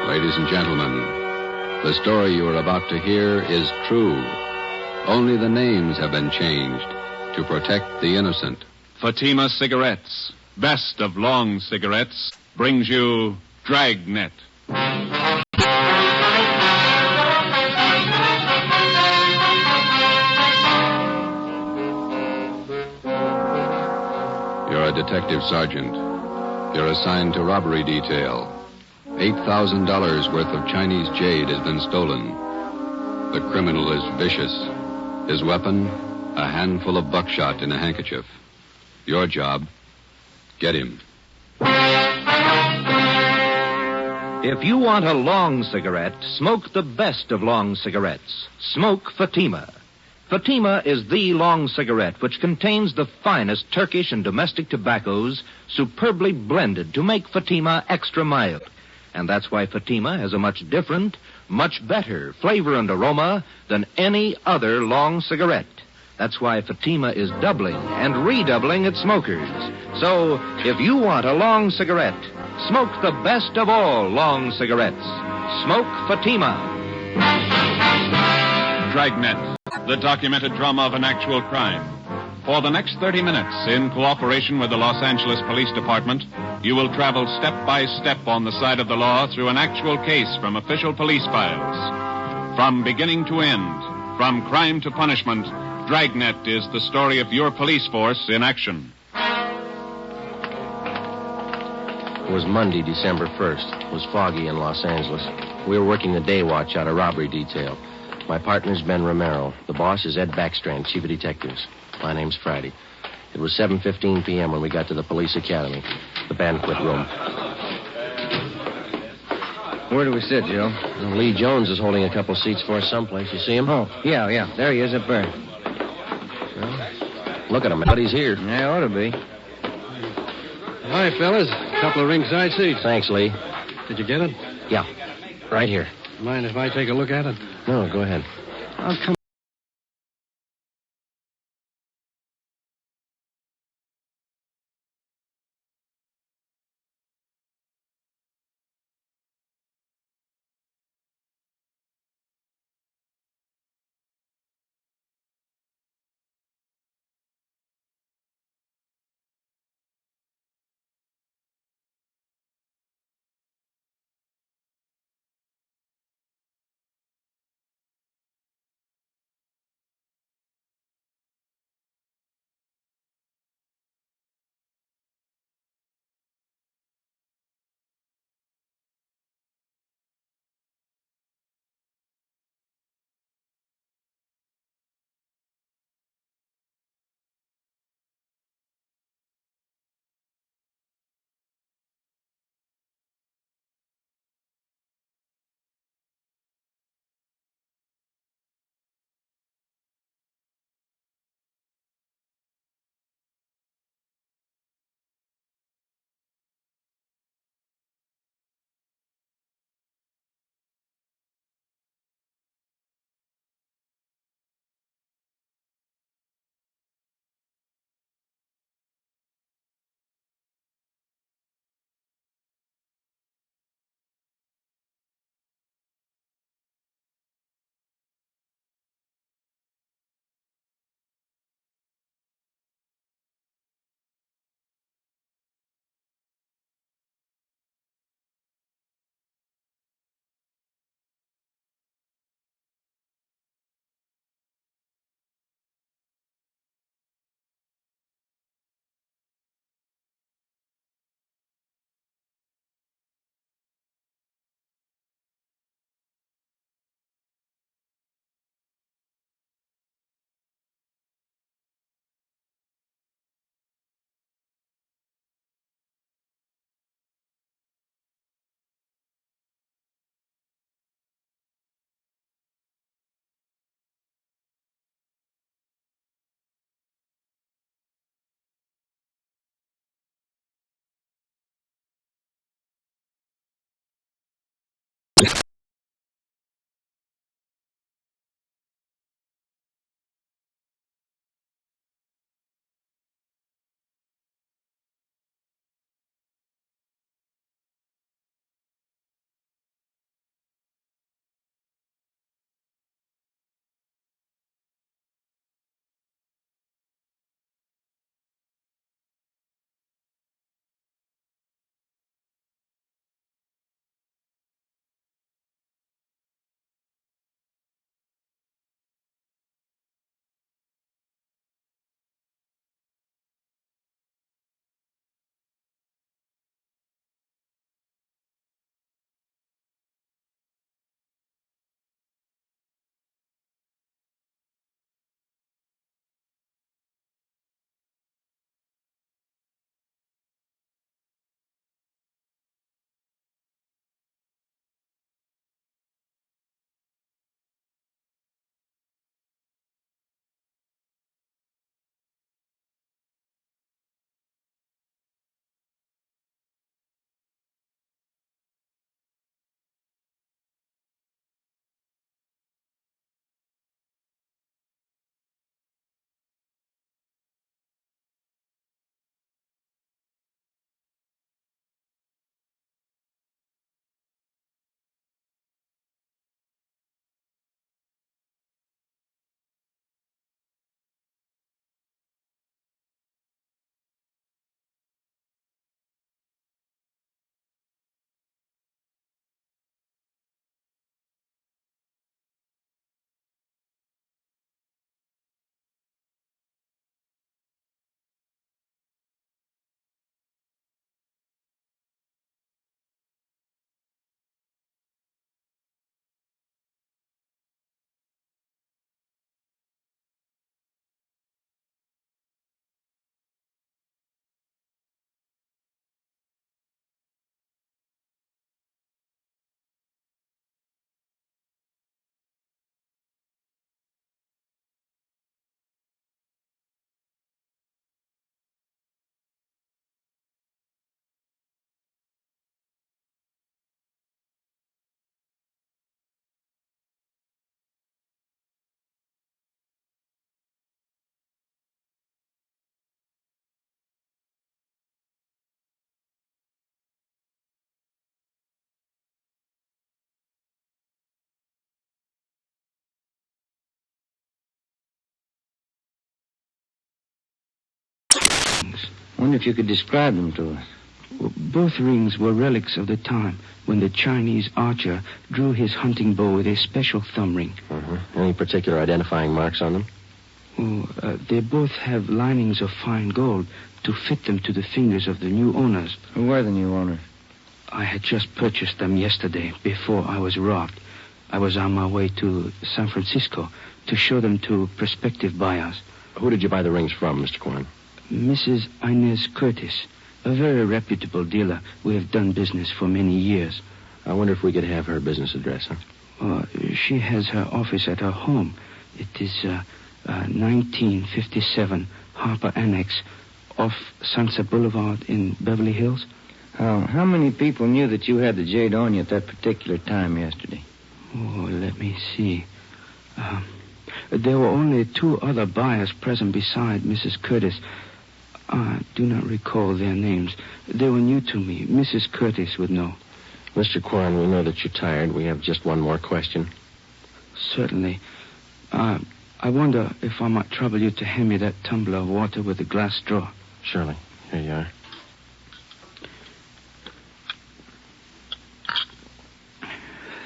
Ladies and gentlemen, the story you are about to hear is true. Only the names have been changed to protect the innocent. Fatima Cigarettes, best of long cigarettes, brings you Dragnet. You're a detective sergeant. You're assigned to robbery detail. $8,000 worth of Chinese jade has been stolen. The criminal is vicious. His weapon, a handful of buckshot in a handkerchief. Your job, get him. If you want a long cigarette, smoke the best of long cigarettes. Smoke Fatima. Fatima is the long cigarette which contains the finest Turkish and domestic tobaccos superbly blended to make Fatima extra mild. And that's why Fatima has a much different, much better flavor and aroma than any other long cigarette. That's why Fatima is doubling and redoubling its smokers. So, if you want a long cigarette, smoke the best of all long cigarettes. Smoke Fatima. Dragnet, the documented drama of an actual crime. For the next 30 minutes, in cooperation with the Los Angeles Police Department, you will travel step by step on the side of the law through an actual case from official police files. From beginning to end, from crime to punishment, Dragnet is the story of your police force in action. It was Monday, December 1st. It was foggy in Los Angeles. We were working the day watch out of robbery detail. My partner's Ben Romero. The boss is Ed Backstrand, chief of detectives. My name's Friday. It was 7:15 p.m. when we got to the police academy, the banquet room. Where do we sit, Joe? Well, Lee Jones is holding a couple seats for us someplace. You see him? Oh, yeah. There he is up there. Well, look at him. But he's here. Yeah, ought to be. Hi, fellas. A couple of ringside seats. Thanks, Lee. Did you get it? Yeah, right here. Mind if I take a look at it? No, go ahead. Oh, come Wonder if you could describe them to us. Well, both rings were relics of the time when the Chinese archer drew his hunting bow with a special thumb ring. Any particular identifying marks on them? They both have linings of fine gold to fit them to the fingers of the new owners. Who are the new owners? I had just purchased them yesterday before I was robbed. I was on my way to San Francisco to show them to prospective buyers. Who did you buy the rings from, Mr. Quan? Mrs. Inez Curtis, a very reputable dealer. We have done business for many years. I wonder if we could have her business address, huh? She has her office at her home. It is 1957 Harper Annex off Sunset Boulevard in Beverly Hills. How many people knew that you had the Jade on you at that particular time yesterday? Let me see. There were only 2 other buyers present beside Mrs. Curtis. I do not recall their names. They were new to me. Mrs. Curtis would know. Mr. Quan, we know that you're tired. We have just one more question. Certainly. I wonder if I might trouble you to hand me that tumbler of water with the glass straw. Surely. Here you are.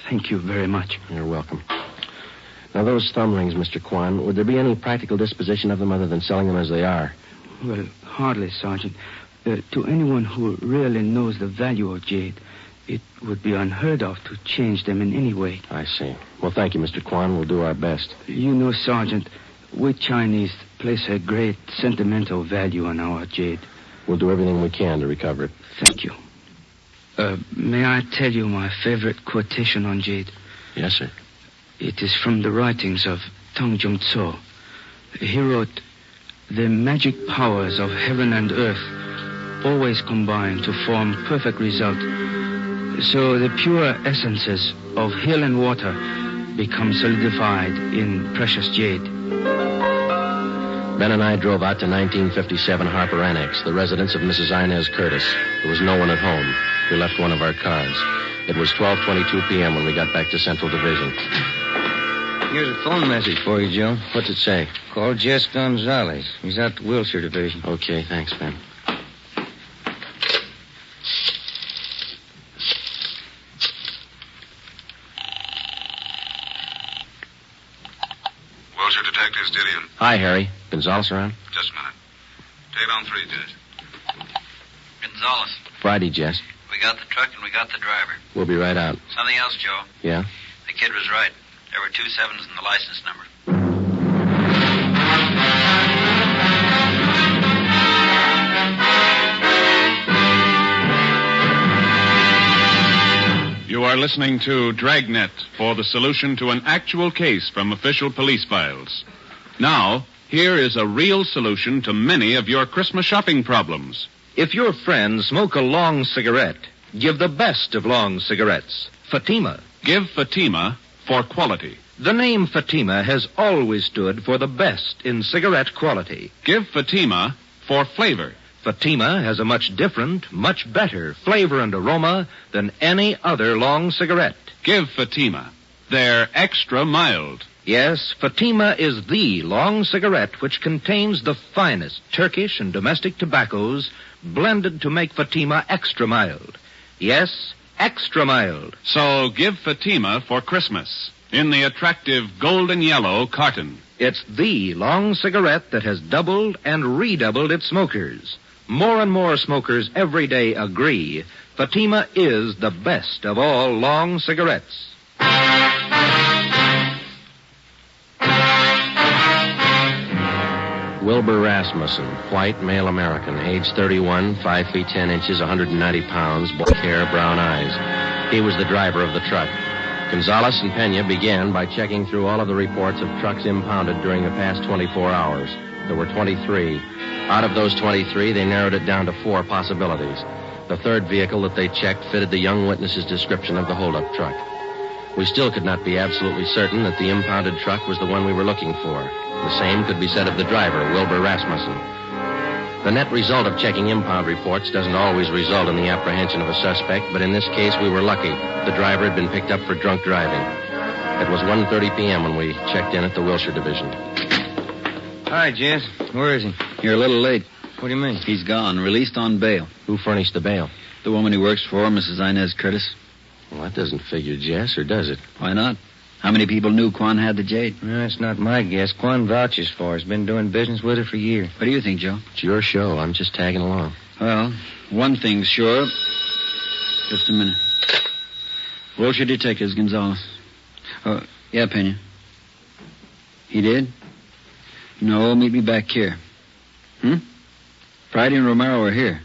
Thank you very much. You're welcome. Now, those thumb rings, Mr. Quan, would there be any practical disposition of them other than selling them as they are? Well, hardly, Sergeant. To anyone who really knows the value of jade, it would be unheard of to change them in any way. I see. Well, thank you, Mr. Quan. We'll do our best. You know, Sergeant, we Chinese place a great sentimental value on our jade. We'll do everything we can to recover it. Thank you. May I tell you my favorite quotation on jade? Yes, sir. It is from the writings of Tang Jung Tso. He wrote, "The magic powers of heaven and earth always combine to form perfect result. So the pure essences of hill and water become solidified in precious jade." Ben and I drove out to 1957 Harper Annex, the residence of Mrs. Inez Curtis. There was no one at home. We left one of our cars. It was 12:22 p.m. when we got back to Central Division. Here's a phone message for you, Joe. What's it say? Call Jess Gonzalez. He's out to Wilshire Division. Okay, thanks, Ben. Wilshire Detectives, Gideon. Hi, Harry. Gonzalez around? Just a minute. Dave on 3, Jess. Gonzalez, Friday, Jess. we got the truck and we got the driver. We'll be right out. Something else, Joe. Yeah? The kid was right. There were 2 7s in the license number. You are listening to Dragnet for the solution to an actual case from official police files. Now, here is a real solution to many of your Christmas shopping problems. If your friends smoke a long cigarette, give the best of long cigarettes, Fatima. Give Fatima for quality. The name Fatima has always stood for the best in cigarette quality. Give Fatima for flavor. Fatima has a much different, much better flavor and aroma than any other long cigarette. Give Fatima. They're extra mild. Yes, Fatima is the long cigarette which contains the finest Turkish and domestic tobaccos blended to make Fatima extra mild. Yes, extra mild. So give Fatima for Christmas in the attractive golden yellow carton. It's the long cigarette that has doubled and redoubled its smokers. More and more smokers every day agree Fatima is the best of all long cigarettes. Wilbur Rasmussen, white, male American, age 31, 5 feet 10 inches, 190 pounds, black hair, brown eyes. He was the driver of the truck. Gonzalez and Pena began by checking through all of the reports of trucks impounded during the past 24 hours. There were 23. Out of those 23, they narrowed it down to 4 possibilities. The third vehicle that they checked fitted the young witness's description of the holdup truck. We still could not be absolutely certain that the impounded truck was the one we were looking for. The same could be said of the driver, Wilbur Rasmussen. The net result of checking impound reports doesn't always result in the apprehension of a suspect, but in this case we were lucky. The driver had been picked up for drunk driving. It was 1:30 p.m. when we checked in at the Wilshire Division. Hi, Jess. Where is he? You're a little late. What do you mean? He's gone, released on bail. Who furnished the bail? The woman he works for, Mrs. Inez Curtis. Well, that doesn't figure, Jess, or does it? Why not? How many people knew Quan had the Jade? No, it's not my guess. Quan vouches for her. He's been doing business with her for years. What do you think, Joe? It's your show. I'm just tagging along. Well, one thing's sure. Just a minute. Wilshire Detectives, Gonzalez. Oh, yeah, Pena. He did? No, meet me back here. Friday and Romero are here.